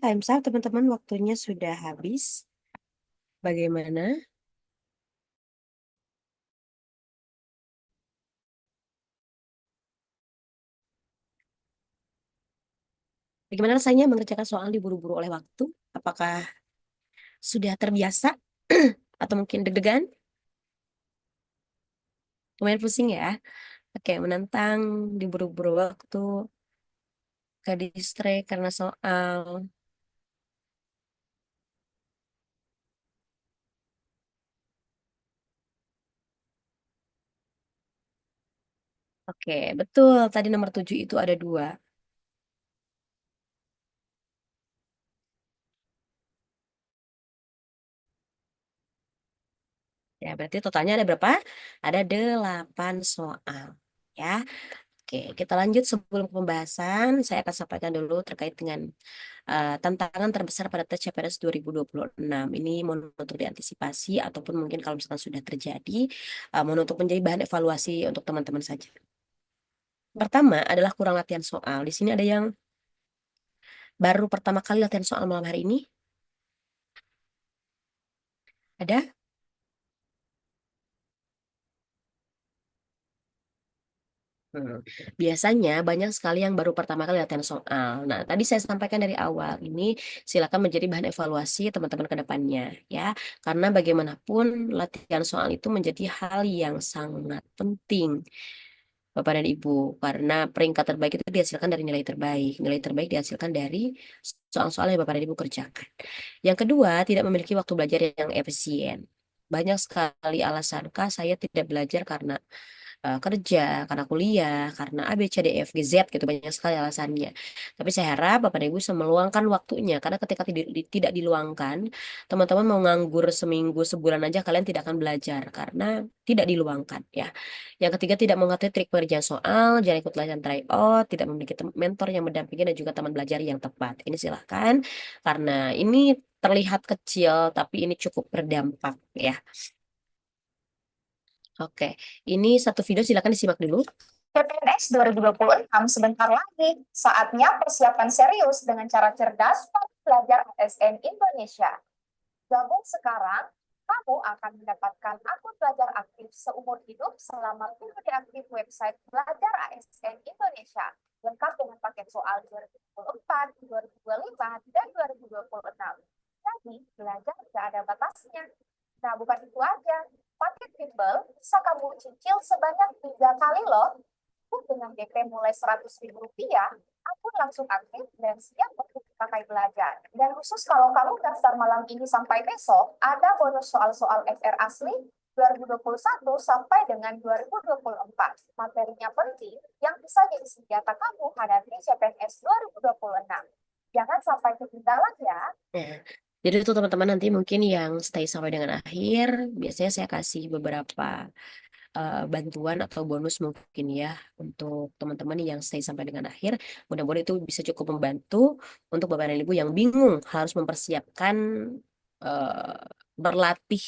Time's up teman-teman, waktunya sudah habis. Bagaimana? Bagaimana rasanya mengerjakan soal diburu-buru oleh waktu? Apakah sudah terbiasa atau mungkin deg-degan? Lumayan pusing ya. Oke, menantang diburu-buru waktu, ke distract karena soal. Oke, betul. Tadi nomor 7 itu ada dua. Ya, berarti totalnya ada berapa? Ada 8 soal. Ya, oke. Kita lanjut sebelum ke pembahasan. Saya akan sampaikan dulu terkait dengan tantangan terbesar pada tes CPNS 2026. Ini mohon untuk diantisipasi ataupun mungkin kalau misalkan sudah terjadi, mohon untuk menjadi bahan evaluasi untuk teman-teman saja. Pertama adalah kurang latihan soal. Di sini ada yang baru pertama kali latihan soal malam hari ini. Ada? Hmm. Biasanya banyak sekali yang baru pertama kali latihan soal. Nah, tadi saya sampaikan dari awal, ini silakan menjadi bahan evaluasi teman-teman ke depannya, ya. Karena bagaimanapun latihan soal itu menjadi hal yang sangat penting, Bapak dan Ibu. Karena peringkat terbaik itu dihasilkan dari nilai terbaik. Nilai terbaik dihasilkan dari soal-soal yang Bapak dan Ibu kerjakan. Yang kedua, tidak memiliki waktu belajar yang efisien. Banyak sekali alasankah saya tidak belajar karena kerja, karena kuliah, karena A, B, C, D, E, F, G, Z gitu banyak sekali alasannya. Tapi saya harap Bapak dan Ibu bisa meluangkan waktunya karena ketika tidak diluangkan, teman-teman mau nganggur seminggu, sebulan aja kalian tidak akan belajar karena tidak diluangkan ya. Yang ketiga tidak mengerti trik pengerjaan soal, jangan ikut latihan tryout, tidak memiliki mentor yang mendampingi dan juga teman belajar yang tepat. Ini silahkan karena ini terlihat kecil tapi ini cukup berdampak ya. Oke, ini satu video silakan disimak dulu. PPNS 2026 sebentar lagi. Saatnya persiapan serius dengan cara cerdas pada belajar ASN Indonesia. Gabung sekarang, kamu akan mendapatkan akun belajar aktif seumur hidup selama periode aktif website Belajar ASN Indonesia. Lengkap dengan paket soal 2024, 2025, dan 2026. Jadi, belajar tidak ada batasnya. Nah, bukan itu aja. Paket bimbel bisa kamu cicil sebanyak 3 kali loh. Dengan DP mulai Rp100.000, akun langsung aktif dan siap untuk dipakai belajar. Dan khusus kalau kamu daftar malam ini sampai besok, ada bonus soal-soal FR asli 2021 sampai dengan 2024. Materinya penting yang bisa jadi senjata kamu hadapi CPNS 2026. Jangan sampai ketinggalan ya. Nah, jadi itu teman-teman nanti mungkin yang stay sampai dengan akhir, biasanya saya kasih beberapa bantuan atau bonus mungkin ya untuk teman-teman yang stay sampai dengan akhir. Mudah-mudahan itu bisa cukup membantu untuk Bapak dan Ibu yang bingung harus mempersiapkan eh, berlatih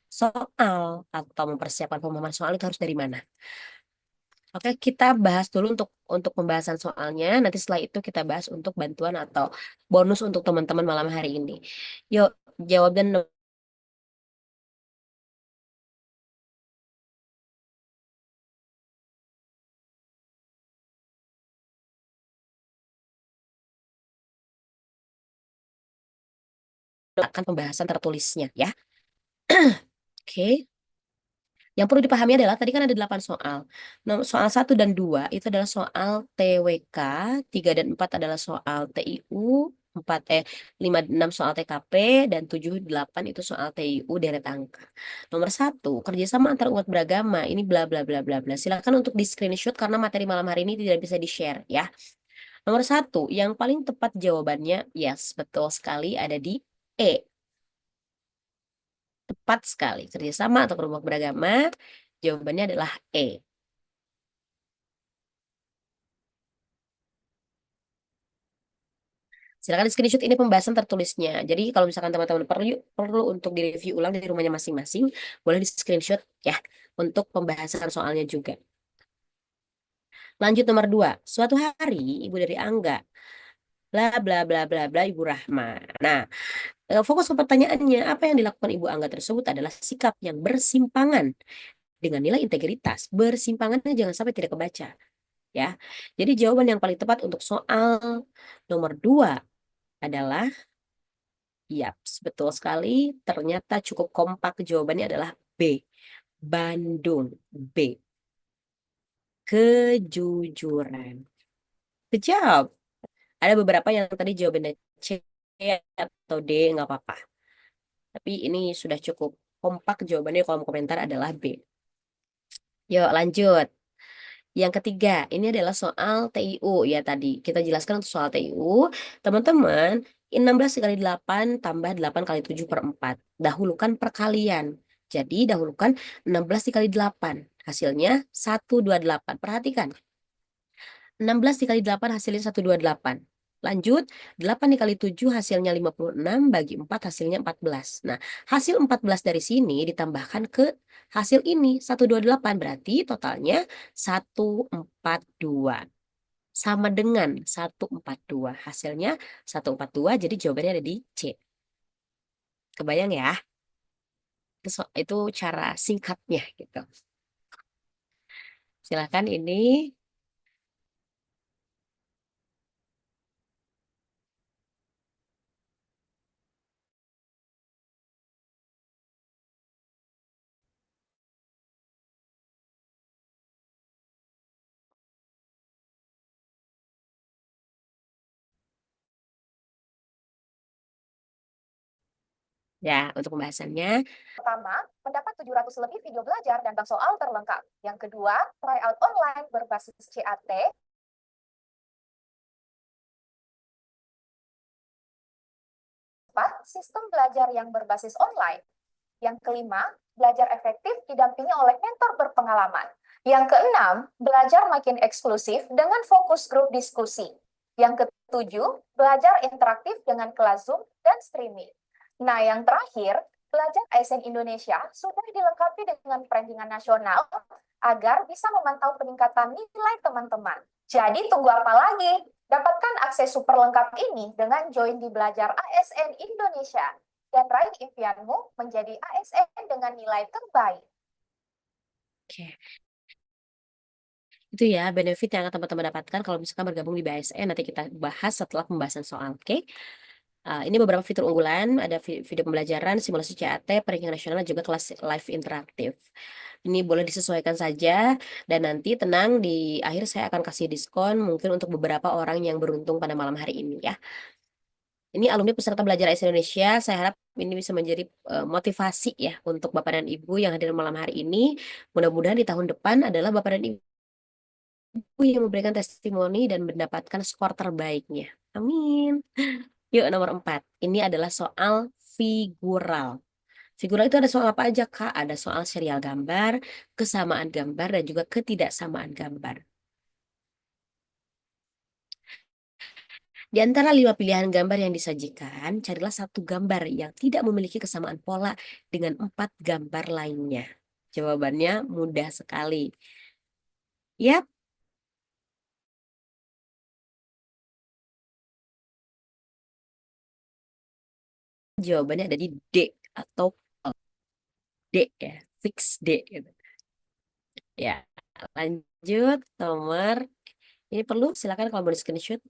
soal atau mempersiapkan pemahaman soal itu harus dari mana. Oke, kita bahas dulu untuk pembahasan soalnya. Nanti setelah itu kita bahas untuk bantuan atau bonus untuk teman-teman malam hari ini. Yuk, jawab dan akan pembahasan tertulisnya ya. Oke. Yang perlu dipahami adalah tadi kan ada 8 soal. Soal 1 dan 2 itu adalah soal TWK, 3 dan 4 adalah soal TIU, 5 dan 6 soal TKP, dan 7 8 itu soal TIU deret angka. Nomor 1, kerjasama antar umat beragama, ini bla bla bla bla bla. Silakan untuk di screenshot karena materi malam hari ini tidak bisa di-share ya. Nomor 1, yang paling tepat jawabannya, yes, betul sekali ada di E. Tepat sekali. Kerjasama atau kelompok beragama, jawabannya adalah E. Silakan di screenshot ini pembahasan tertulisnya. Jadi kalau misalkan teman-teman perlu untuk direview ulang di rumahnya masing-masing, boleh di screenshot ya untuk pembahasan soalnya juga. Lanjut nomor 2. Suatu hari ibu dari Angga, bla bla bla bla bla Ibu Rahma. Nah, fokus ke pertanyaannya, apa yang dilakukan Ibu Angga tersebut adalah sikap yang bersimpangan dengan nilai integritas. Bersimpangannya jangan sampai tidak kebaca ya. Jadi jawaban yang paling tepat untuk soal nomor 2 adalah yap, betul sekali. Ternyata cukup kompak jawabannya adalah B. Bandung. B. Kejujuran. Kejawab. Ada beberapa yang tadi jawabannya C atau D, nggak apa-apa. Tapi ini sudah cukup kompak jawabannya kalau mau komentar adalah B. Yuk lanjut. Yang ketiga, ini adalah soal TIU ya tadi. Kita jelaskan untuk soal TIU. Teman-teman, 16 kali 8 tambah 8 kali 7 per 4. Dahulukan perkalian. Jadi dahulukan 16 dikali 8. Hasilnya 128. Perhatikan. 16 dikali 8 hasilnya 128. Lanjut, 8 dikali 7 hasilnya 56, bagi 4 hasilnya 14. Nah, hasil 14 dari sini ditambahkan ke hasil ini, 128. Berarti totalnya 142. Sama dengan 142. Hasilnya 142, jadi jawabannya ada di C. Kebayang ya? Itu cara singkatnya gitu. Silakan ini. Ya, untuk pembahasannya, Pertama, mendapat 700 lebih video belajar dan bank soal terlengkap. Yang kedua, tryout online berbasis CAT. Empat, sistem belajar yang berbasis online. Yang kelima, belajar efektif didampingi oleh mentor berpengalaman. Yang keenam, belajar makin eksklusif dengan fokus grup diskusi. Yang ketujuh, belajar interaktif dengan kelas Zoom dan streaming. Nah, yang terakhir, belajar ASN Indonesia sudah dilengkapi dengan perankingan nasional agar bisa memantau peningkatan nilai teman-teman. Jadi tunggu apa lagi? Dapatkan akses super lengkap ini dengan join di Belajar ASN Indonesia dan raih impianmu menjadi ASN dengan nilai terbaik. oke. Itu ya benefit yang akan teman-teman dapatkan kalau misalkan bergabung di BASN. Nanti kita bahas setelah pembahasan soal, oke? Ini beberapa fitur unggulan, ada video pembelajaran, simulasi CAT, perankingan nasional, dan juga kelas live interaktif. Ini boleh disesuaikan saja, dan nanti tenang, di akhir saya akan kasih diskon mungkin untuk beberapa orang yang beruntung pada malam hari ini ya. Ini alumni peserta belajar AS Indonesia, saya harap ini bisa menjadi motivasi ya untuk Bapak dan Ibu yang hadir malam hari ini. Mudah-mudahan di tahun depan adalah Bapak dan Ibu yang memberikan testimoni dan mendapatkan skor terbaiknya. Amin. Yuk, nomor 4. Ini adalah soal figural. Figural itu ada soal apa aja, Kak? Ada soal serial gambar, kesamaan gambar, dan juga ketidaksamaan gambar. Di antara 5 pilihan gambar yang disajikan, carilah satu gambar yang tidak memiliki kesamaan pola dengan 4 gambar lainnya. Jawabannya mudah sekali. Yap, jawabannya ada di D atau D ya, fix D gitu. Ya, lanjut nomor ini perlu silakan kalau mau di screenshot.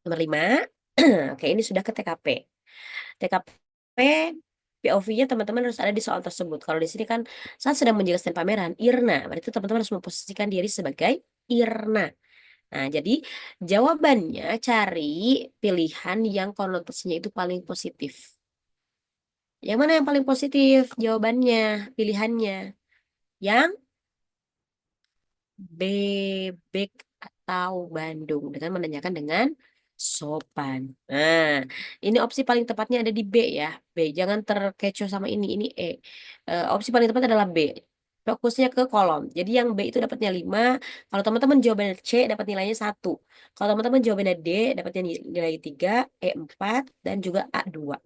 Nomor 5. Oke, ini sudah ke TKP. TKP POV-nya teman-teman harus ada di soal tersebut. Kalau di sini kan saat sedang menjelaskan pameran, Irna. Berarti teman-teman harus memposisikan diri sebagai Irna. Nah, jadi jawabannya cari pilihan yang konotasinya itu paling positif. Yang mana yang paling positif? Jawabannya, pilihannya. Yang bebek atau Bandung dengan menanyakan dengan sopan. Nah, ini opsi paling tepatnya ada di B ya. B, jangan terkecoh sama ini. Ini E. Opsi paling tepat adalah B. Fokusnya ke kolom. Jadi yang B itu dapatnya 5. Kalau teman-teman jawabannya C, dapat nilainya 1. Kalau teman-teman jawabannya D, dapatnya nilai 3, E 4, dan juga A 2.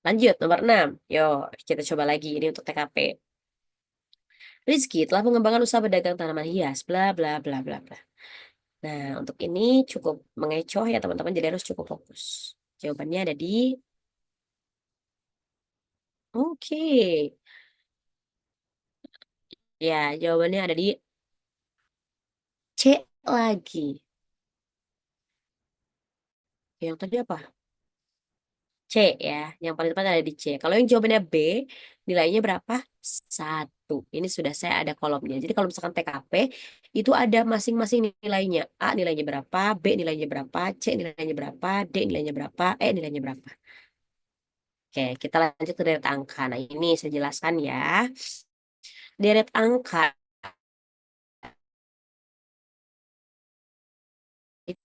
Lanjut, nomor 6. Yo, kita coba lagi ini untuk TKP. Rizky telah mengembangkan usaha pedagang tanaman hias, bla bla bla bla bla. Nah, untuk ini cukup mengecoh ya teman-teman, jadi harus cukup fokus. Jawabannya ada di Oke. Ya, jawabannya ada di C lagi. Yang tadi apa? C ya. Yang paling tepat ada di C. Kalau yang jawabannya B, nilainya berapa? 1. Ini sudah saya ada kolomnya. Jadi kalau misalkan TKP, itu ada masing-masing nilainya. A nilainya berapa, B nilainya berapa, C nilainya berapa, D nilainya berapa, E nilainya berapa. Oke, kita lanjut ke deret angka. Nah, ini saya jelaskan ya. Deret angka itu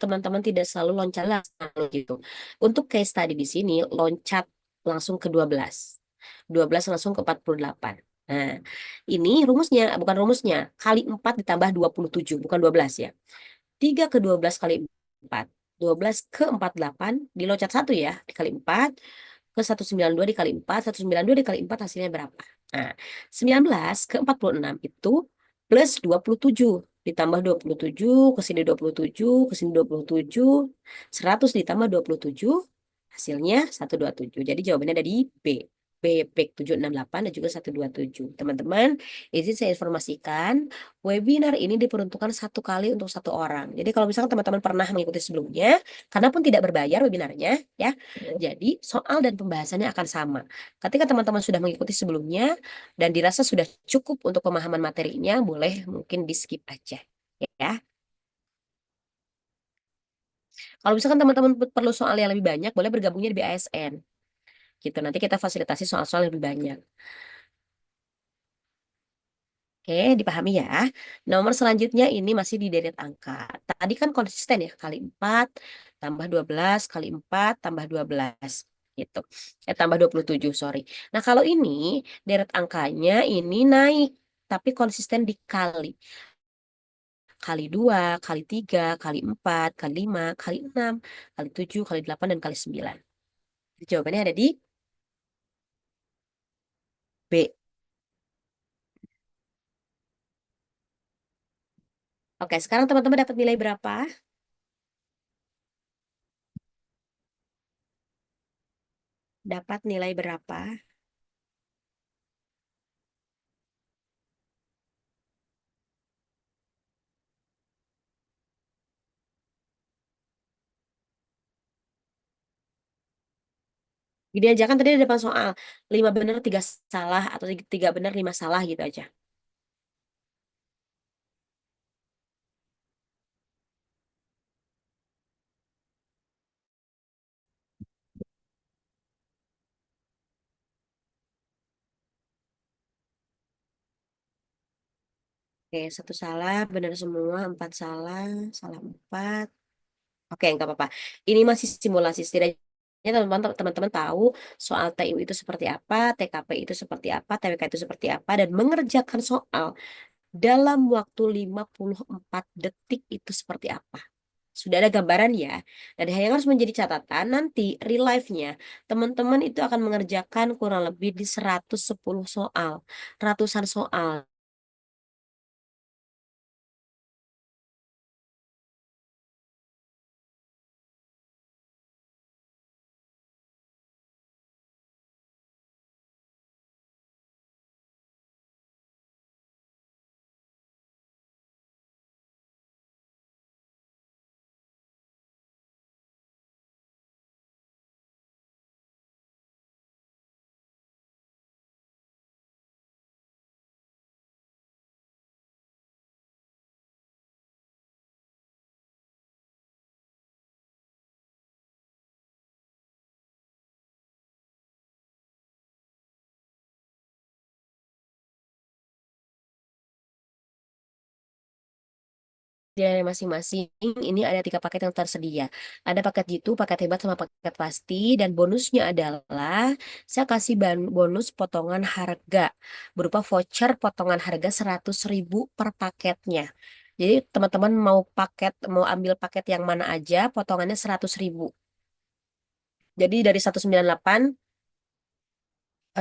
teman-teman tidak selalu loncat langsung gitu. Untuk case tadi di sini loncat langsung ke 12. 12 langsung ke 48. Nah, ini rumusnya, bukan rumusnya. Kali 4 ditambah 27, bukan 12 ya. 3 ke 12 kali 4. 12 ke 48 diloncat 1 ya, dikali 4 ke 192 dikali 4, 192 dikali 4 hasilnya berapa? Nah, 19 ke 46 itu plus 27 ditambah 27 ke sini 27 ke sini 27 100 ditambah 27 hasilnya 127. Jadi jawabannya ada di B. BPIK 768 dan juga 127. Teman-teman, izin saya informasikan, webinar ini diperuntukkan satu kali untuk satu orang. Jadi kalau misalkan teman-teman pernah mengikuti sebelumnya, karena pun tidak berbayar webinarnya, ya, jadi soal dan pembahasannya akan sama. Ketika teman-teman sudah mengikuti sebelumnya dan dirasa sudah cukup untuk pemahaman materinya, boleh mungkin di skip aja, ya. Kalau misalkan teman-teman perlu soal yang lebih banyak, boleh bergabungnya di BASN. Gitu, nanti kita fasilitasi soal-soal yang lebih banyak. Oke, dipahami ya. Nomor selanjutnya ini masih di deret angka. Tadi kan konsisten ya, kali 4 tambah 12 kali 4 tambah 12 gitu. Tambah 27, sorry. Nah, kalau ini deret angkanya ini naik, tapi konsisten dikali. Kali 2 kali 3 kali 4 kali 5 kali 6 kali 7 kali 8 dan kali 9. Jawabannya ada di B. Oke, sekarang teman-teman dapat nilai berapa? Dapat nilai berapa? Gini aja kan tadi ada depan soal 5 benar 3 salah atau 3 benar 5 salah gitu aja. Oke, satu salah, benar semua, 4 salah, salah 4. Oke, nggak apa-apa. Ini masih simulasi, setidaknya teman-teman tahu soal TIU itu seperti apa, TKP itu seperti apa, TWK itu seperti apa, dan mengerjakan soal dalam waktu 54 detik itu seperti apa. Sudah ada gambaran ya. Dan yang harus menjadi catatan nanti real life-nya teman-teman itu akan mengerjakan kurang lebih di 110 soal, ratusan soal. Di area masing-masing ini ada 3 paket yang tersedia. Ada paket jitu, paket hebat, sama paket pasti. Dan bonusnya adalah saya kasih bonus potongan harga berupa voucher potongan harga 100.000 per paketnya. Jadi teman-teman mau ambil paket yang mana aja, potongannya 100.000. Jadi dari 198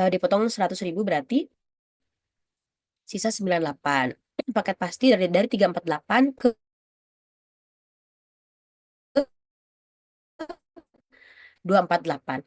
dipotong 100.000 berarti sisa 98. Paket pasti dari 348 ke 248.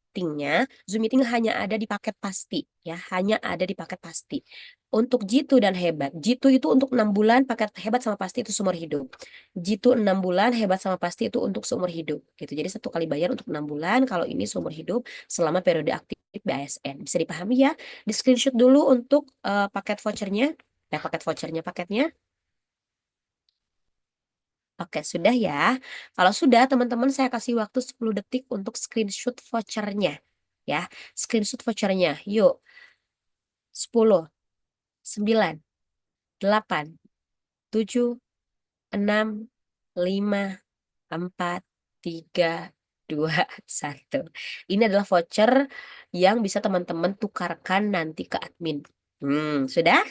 Meetingnya, Zoom meeting hanya ada di paket pasti, ya, hanya ada di paket pasti. Untuk Jitu dan Hebat, Jitu itu untuk 6 bulan, paket Hebat sama pasti itu seumur hidup. Jitu 6 bulan, Hebat sama pasti itu untuk seumur hidup. Gitu. Jadi satu kali bayar untuk 6 bulan, kalau ini seumur hidup selama periode aktif BASN. Bisa dipahami ya? Di screenshot dulu untuk paket vouchernya. Nah, paket vouchernya paketnya. Oke, sudah ya. Kalau sudah, teman-teman saya kasih waktu 10 detik untuk screenshot vouchernya. Ya, screenshot vouchernya. Yuk, 10, 9, 8, 7, 6, 5, 4, 3, 2, 1. Ini adalah voucher yang bisa teman-teman tukarkan nanti ke admin. Sudah?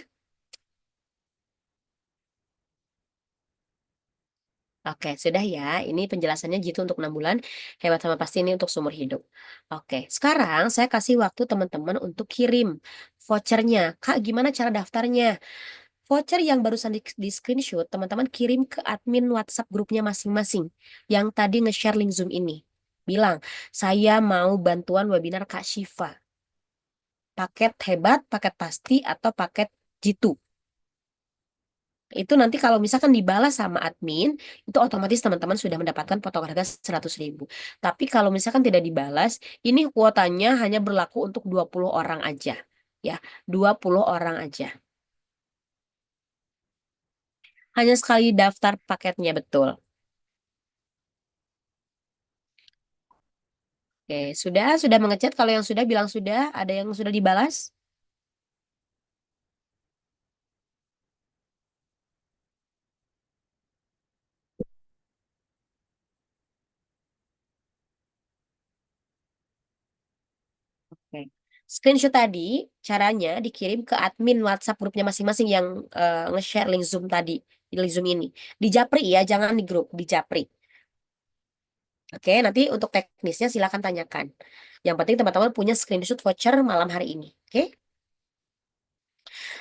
Oke, sudah ya. Ini penjelasannya gitu untuk 6 bulan. Hebat sama pasti ini untuk seumur hidup. Oke, sekarang saya kasih waktu teman-teman untuk kirim vouchernya. Kak, gimana cara daftarnya? Voucher yang barusan di screenshot, teman-teman kirim ke admin WhatsApp grupnya masing-masing. Yang tadi nge-share link Zoom ini. Bilang, saya mau bantuan webinar Kak Shiva. paket hebat, paket pasti, atau paket jitu. Itu nanti kalau misalkan dibalas sama admin, itu otomatis teman-teman sudah mendapatkan potongan harga 100.000. Tapi kalau misalkan tidak dibalas, ini kuotanya hanya berlaku untuk 20 orang aja. Ya, 20 orang aja. Hanya sekali daftar paketnya, betul. Oke, sudah mengechat. Kalau yang sudah bilang sudah, ada yang sudah dibalas? Oke. Screenshot tadi caranya dikirim ke admin WhatsApp grupnya masing-masing yang nge-share link Zoom tadi, link Zoom ini. Di Japri ya, jangan di grup, di Japri. Oke, nanti untuk teknisnya silakan tanyakan. Yang penting teman-teman punya screenshot voucher malam hari ini. Oke?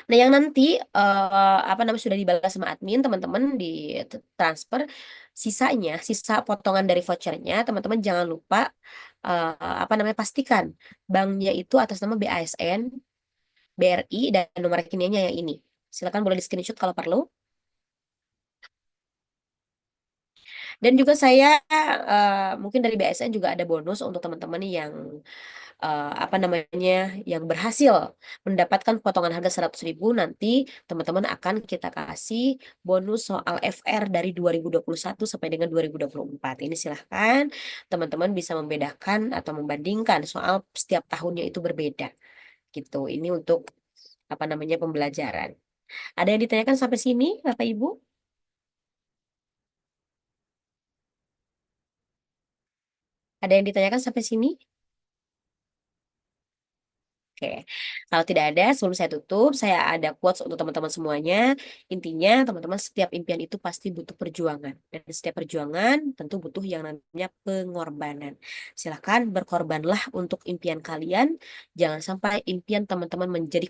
Nah, yang nanti apa namanya sudah dibalas sama admin, teman-teman di transfer sisa potongan dari vouchernya, teman-teman jangan lupa apa namanya pastikan banknya itu atas nama BASN, BRI dan nomor rekeningnya yang ini. Silakan boleh di screenshot kalau perlu. Dan juga saya mungkin dari BSN juga ada bonus untuk teman-teman yang apa namanya yang berhasil mendapatkan potongan harga 100.000, nanti teman-teman akan kita kasih bonus soal FR dari 2021 sampai dengan 2024. Ini silahkan teman-teman bisa membedakan atau membandingkan soal setiap tahunnya itu berbeda gitu. Ini untuk apa namanya pembelajaran. Ada yang ditanyakan sampai sini, Bapak Ibu? Ada yang ditanyakan sampai sini? Oke, kalau tidak ada, sebelum saya tutup, saya ada quotes untuk teman-teman semuanya. Intinya, teman-teman, setiap impian itu pasti butuh perjuangan. Dan setiap perjuangan tentu butuh yang namanya pengorbanan. Silahkan berkorbanlah untuk impian kalian. Jangan sampai impian teman-teman menjadi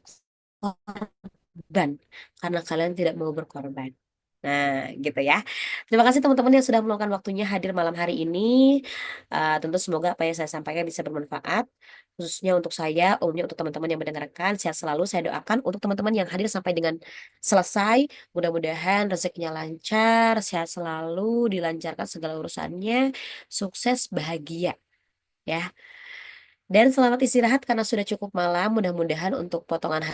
korban karena kalian tidak mau berkorban. Nah, gitu ya. Terima kasih teman-teman yang sudah meluangkan waktunya hadir malam hari ini. Tentu semoga apa yang saya sampaikan bisa bermanfaat, khususnya untuk saya, umumnya untuk teman-teman yang mendengarkan. Sehat selalu, saya doakan untuk teman-teman yang hadir sampai dengan selesai. Mudah-mudahan rezekinya lancar, sehat selalu, dilancarkan segala urusannya, sukses, bahagia. Ya, dan selamat istirahat karena sudah cukup malam. Mudah-mudahan untuk potongan